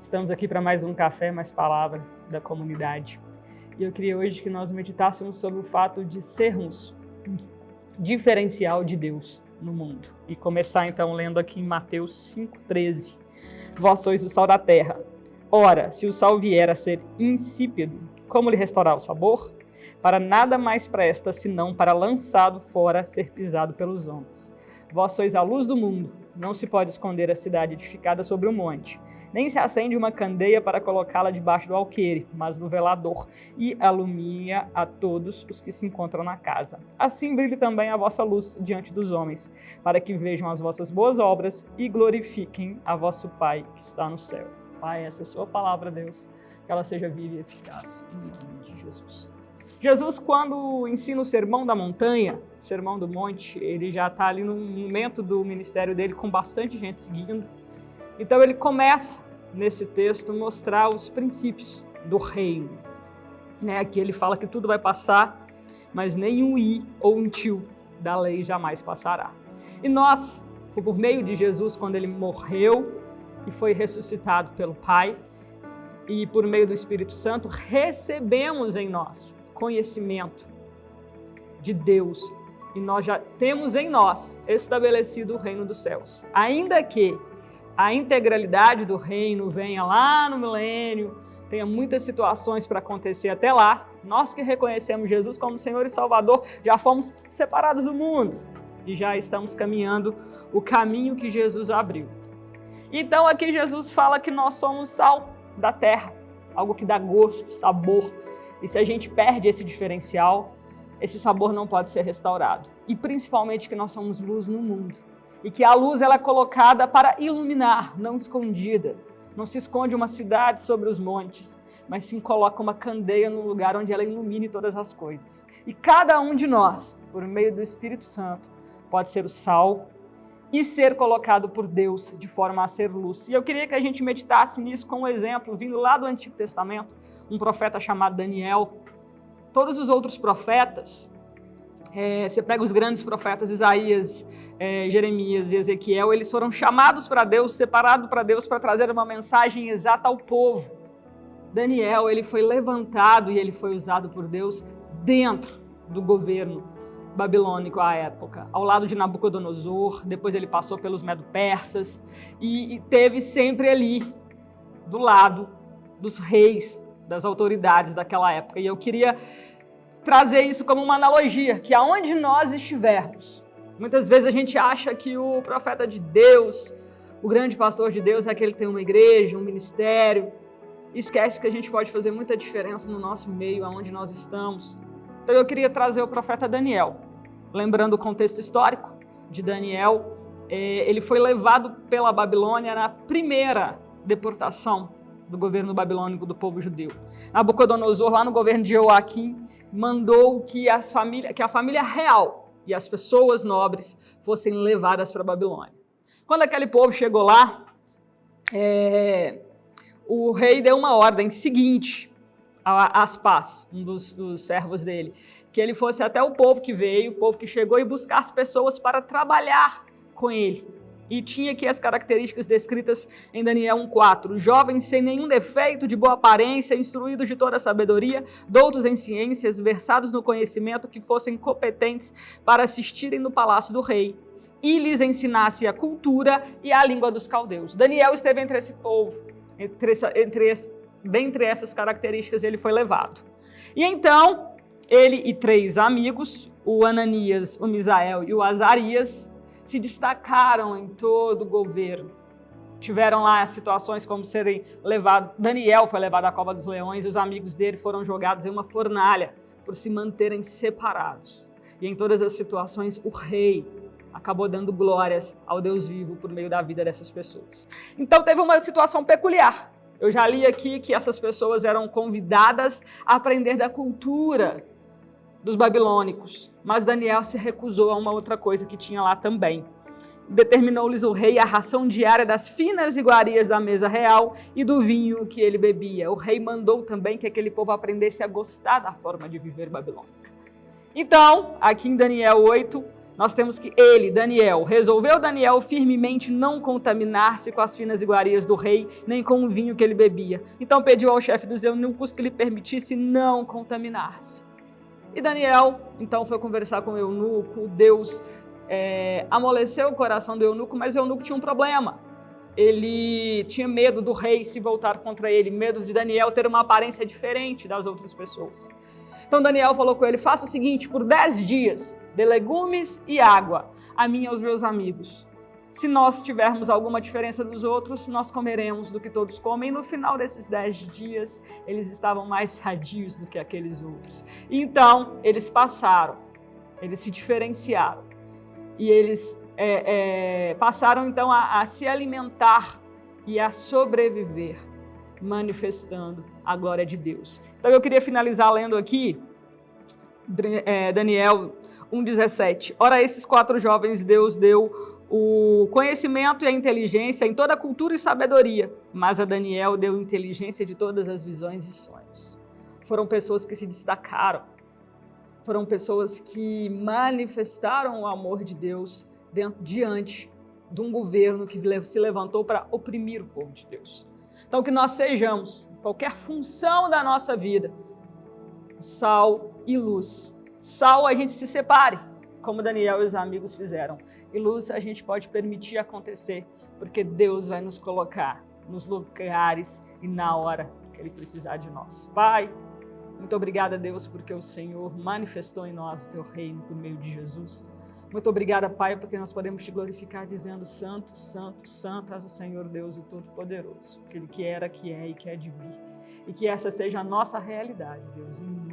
Estamos aqui para mais um Café Mais Palavra da comunidade. E eu queria hoje que nós meditássemos sobre o fato de sermos um diferencial de Deus no mundo. E começar então lendo aqui em Mateus 5,13. Vós sois o sal da terra. Ora, se o sal vier a ser insípido, como lhe restaurar o sabor? Para nada mais presta, senão para lançado fora, ser pisado pelos homens. Vós sois a luz do mundo. Não se pode esconder a cidade edificada sobre um monte. Nem se acende uma candeia para colocá-la debaixo do alqueire, mas no velador, e alumia a todos os que se encontram na casa. Assim brilhe também a vossa luz diante dos homens, para que vejam as vossas boas obras e glorifiquem a vosso Pai que está no céu. Pai, essa é a sua palavra, Deus, que ela seja viva e eficaz, em nome de Jesus. Jesus, quando ensina o Sermão da Montanha, o Sermão do Monte, ele já está ali no momento do ministério dele com bastante gente seguindo. Então ele começa, nesse texto, a mostrar os princípios do reino. Aqui ele fala que tudo vai passar, mas nem um i ou um tio da lei jamais passará. E nós, por meio de Jesus, quando ele morreu e foi ressuscitado pelo Pai, e por meio do Espírito Santo, recebemos em nós conhecimento de Deus. E nós já temos em nós estabelecido o reino dos céus. Ainda que a integralidade do reino venha lá no milênio, tenha muitas situações para acontecer até lá, nós que reconhecemos Jesus como Senhor e Salvador, já fomos separados do mundo e já estamos caminhando o caminho que Jesus abriu. Então aqui Jesus fala que nós somos sal da terra, algo que dá gosto, sabor, e se a gente perde esse diferencial, esse sabor não pode ser restaurado. E principalmente que nós somos luz no mundo. E que a luz ela é colocada para iluminar, não escondida. Não se esconde uma cidade sobre os montes, mas sim coloca uma candeia no lugar onde ela ilumine todas as coisas. E cada um de nós, por meio do Espírito Santo, pode ser o sal e ser colocado por Deus de forma a ser luz. E eu queria que a gente meditasse nisso com um exemplo, vindo lá do Antigo Testamento, um profeta chamado Daniel. Todos os outros profetas, você pega os grandes profetas, Isaías, Jeremias e Ezequiel, eles foram chamados para Deus, separados para Deus para trazer uma mensagem exata ao povo. Daniel, ele foi levantado e ele foi usado por Deus dentro do governo babilônico à época, ao lado de Nabucodonosor. Depois ele passou pelos Medo-Persas e teve sempre ali, do lado dos reis, das autoridades daquela época. E eu queria trazer isso como uma analogia, que aonde nós estivermos, muitas vezes a gente acha que o profeta de Deus, o grande pastor de Deus é aquele que tem uma igreja, um ministério, esquece que a gente pode fazer muita diferença no nosso meio, aonde nós estamos. Então eu queria trazer o profeta Daniel, lembrando o contexto histórico de Daniel. Ele foi levado pela Babilônia na primeira deportação do governo babilônico do povo judeu. Nabucodonosor, lá no governo de Joaquim, mandou que a família real e as pessoas nobres fossem levadas para a Babilônia. Quando aquele povo chegou lá, o rei deu uma ordem seguinte a Aspaz, um dos servos dele, que ele fosse até o povo que veio, o povo que chegou, e buscasse pessoas para trabalhar com ele. E tinha aqui as características descritas em Daniel 1,4. Jovens sem nenhum defeito, de boa aparência, instruídos de toda a sabedoria, doutos em ciências, versados no conhecimento, que fossem competentes para assistirem no palácio do rei e lhes ensinasse a cultura e a língua dos caldeus. Daniel esteve entre esse povo, dentre essas características ele foi levado. E então, ele e 3 amigos, o Ananias, o Misael e o Azarias, se destacaram em todo o governo. Tiveram lá situações como serem levados, Daniel foi levado à cova dos leões, e os amigos dele foram jogados em uma fornalha por se manterem separados. E em todas as situações, o rei acabou dando glórias ao Deus vivo por meio da vida dessas pessoas. Então teve uma situação peculiar. Eu já li aqui que essas pessoas eram convidadas a aprender da cultura dos babilônicos, mas Daniel se recusou a uma outra coisa que tinha lá também. Determinou-lhes o rei a ração diária das finas iguarias da mesa real e do vinho que ele bebia. O rei mandou também que aquele povo aprendesse a gostar da forma de viver babilônica. Então, aqui em Daniel 8, nós temos que ele, Daniel, resolveu Daniel firmemente não contaminar-se com as finas iguarias do rei, nem com o vinho que ele bebia. Então pediu ao chefe dos eunucos que lhe permitisse não contaminar-se. E Daniel, então, foi conversar com o eunuco. Deus amoleceu o coração do eunuco, mas o eunuco tinha um problema. Ele tinha medo do rei se voltar contra ele, medo de Daniel ter uma aparência diferente das outras pessoas. Então Daniel falou com ele: faça o seguinte, por 10 dias, dê legumes e água a mim e aos meus amigos. Se nós tivermos alguma diferença dos outros, nós comeremos do que todos comem. E no final desses 10 dias, eles estavam mais sadios do que aqueles outros. E então, eles passaram, eles se diferenciaram. E eles passaram então a se alimentar e a sobreviver, manifestando a glória de Deus. Então eu queria finalizar lendo aqui Daniel 1,17. Ora, a esses 4 jovens Deus deu o conhecimento e a inteligência em toda a cultura e sabedoria, mas a Daniel deu inteligência de todas as visões e sonhos. Foram pessoas que se destacaram, foram pessoas que manifestaram o amor de Deus diante de um governo que se levantou para oprimir o povo de Deus. Então, que nós sejamos, qualquer função da nossa vida, sal e luz. Sal, a gente se separe, como Daniel e os amigos fizeram. E luz, a gente pode permitir acontecer, porque Deus vai nos colocar nos lugares e na hora que Ele precisar de nós. Pai, muito obrigada, Deus, porque o Senhor manifestou em nós o Teu reino por meio de Jesus. Muito obrigada, Pai, porque nós podemos Te glorificar dizendo: Santo, Santo, Santo és o Senhor Deus, o Todo-Poderoso, aquele que era, que é e que há de vir. E que essa seja a nossa realidade, Deus, em